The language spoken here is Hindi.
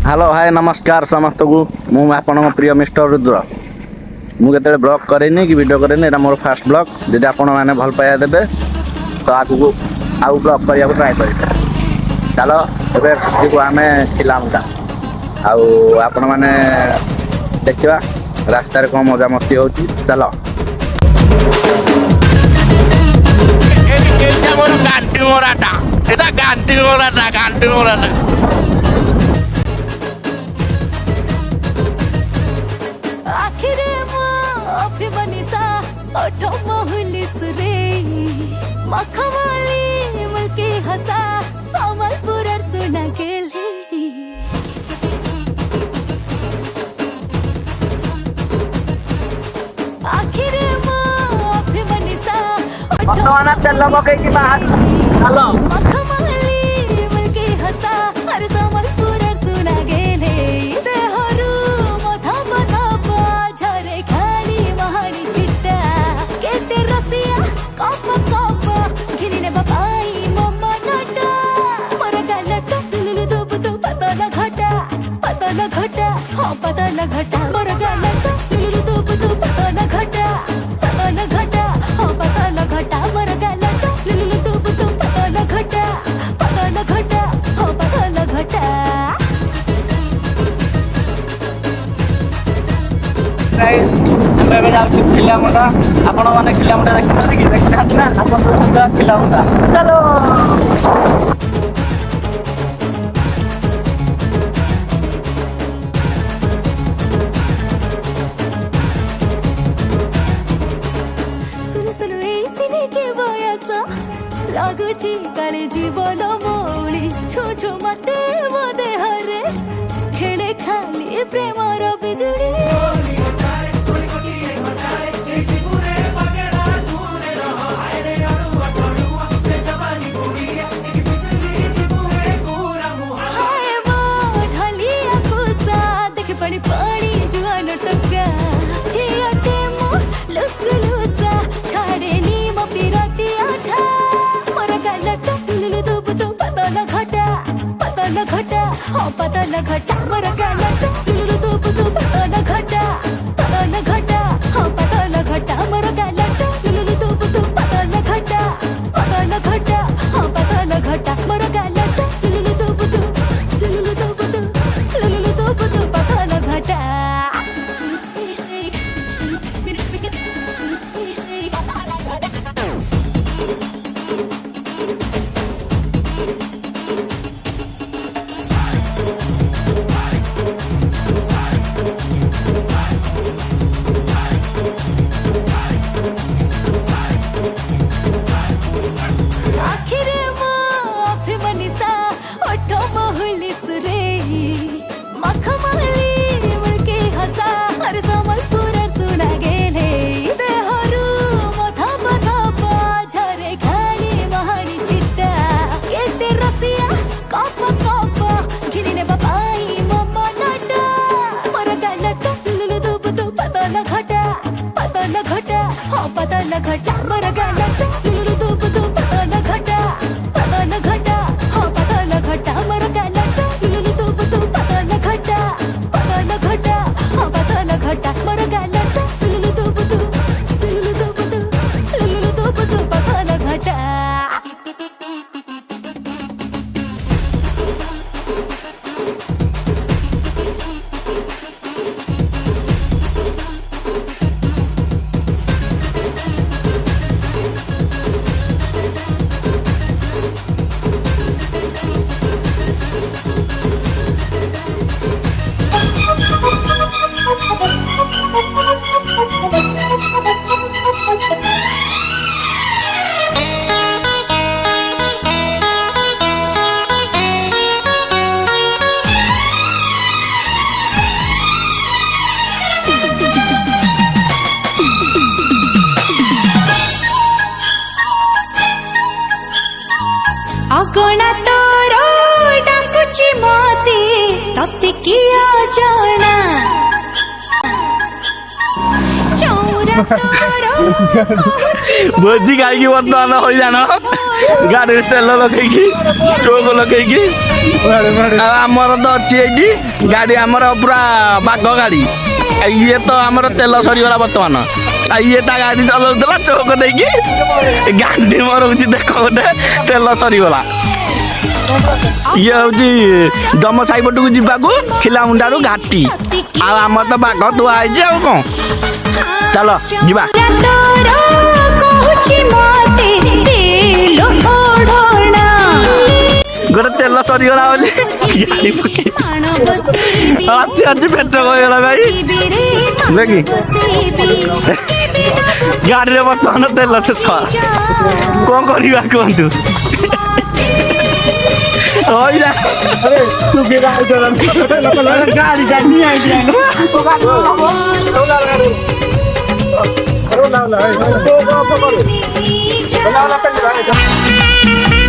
हेलो हाय नमस्कार समस्त को मु आपण प्रिय मिस्टर रुद्र मुझे ब्लॉग करेनि कि वीडियो करेनि एटा मोर फास्ट ब्लॉग जदि आपण मैंने भल पाया देबे तो आगु आउ ब्लॉग करने ट्राए करें। चलो एबे आम खिलामुटा आउ आपण मैंने देखा रास्तार कौन मजा मस्ती हो। चलो बर्तमान तेल पकई बाहर चलो खिलामुंडा आपण मैंने खिलामुंडा देखी ना आप खिलामुंडा चलो लगुची काले जीवन मौली छो छो मते मो देहरे खेले खाली प्रेमर बिजुड़ी पतला घटा मर गाला लुलु तो पतला घटा हाँ पतला घटा मर गाला लुलु तो पतला घटा हाँ पतला घटा मर गाला लुलु तो पतला घटा पतला घटा मर गाला लुलु तो पतला घटा हाँ पतला घटा मर गाला लुलु तो पतला घटा हाँ पतला घटा मर गाला लुलु तो पतला घटा अगणा तोर डाकुची मते तते किया जाना चौर ଭୋଜି ଖାଇକି ବର୍ତ୍ତମାନ ହଇରାଣ ଗାଡ଼ିରେ ତେଲ ଲଗେଇକି ଚୋକ ଲଗେଇକି ଆଉ ଆମର ତ ଅଛି ଏଇଠି ଗାଡ଼ି ଆମର ପୁରା ବାଗ ଗାଡ଼ି ଇଏ ତ ଆମର ତେଲ ସରିଗଲା ବର୍ତ୍ତମାନ ଆଉ ଇଏ ତା ଗାଡ଼ି ଚଲାଉଥିଲା ଚୋକ ଦେଇକି ଗାଣ୍ଡି ମରଉଛି ଦେଖ ଗୋଟେ ତେଲ ସରିଗଲା ଇଏ ହଉଛି ଡମ ସାହି ପଟକୁ ଯିବାକୁ ଖିଲାମୁଣ୍ଡାରୁ ଘାଟି ଆଉ ଆମର ତ ବାଘ ତୁଆ ହେଇଛି ଆଉ କଣ ଚାଲ ଯିବା ଗୋଟେ ତେଲ ସରିଗଲା ବୋଲି ଆଜି ପେଟ କହିଗଲା ଭାଇ ଦେଖି ଗାଡ଼ିରେ ବର୍ତ୍ତମାନ ତେଲ ଶେଷ କଣ କରିବା କୁହନ୍ତୁ गाड़ी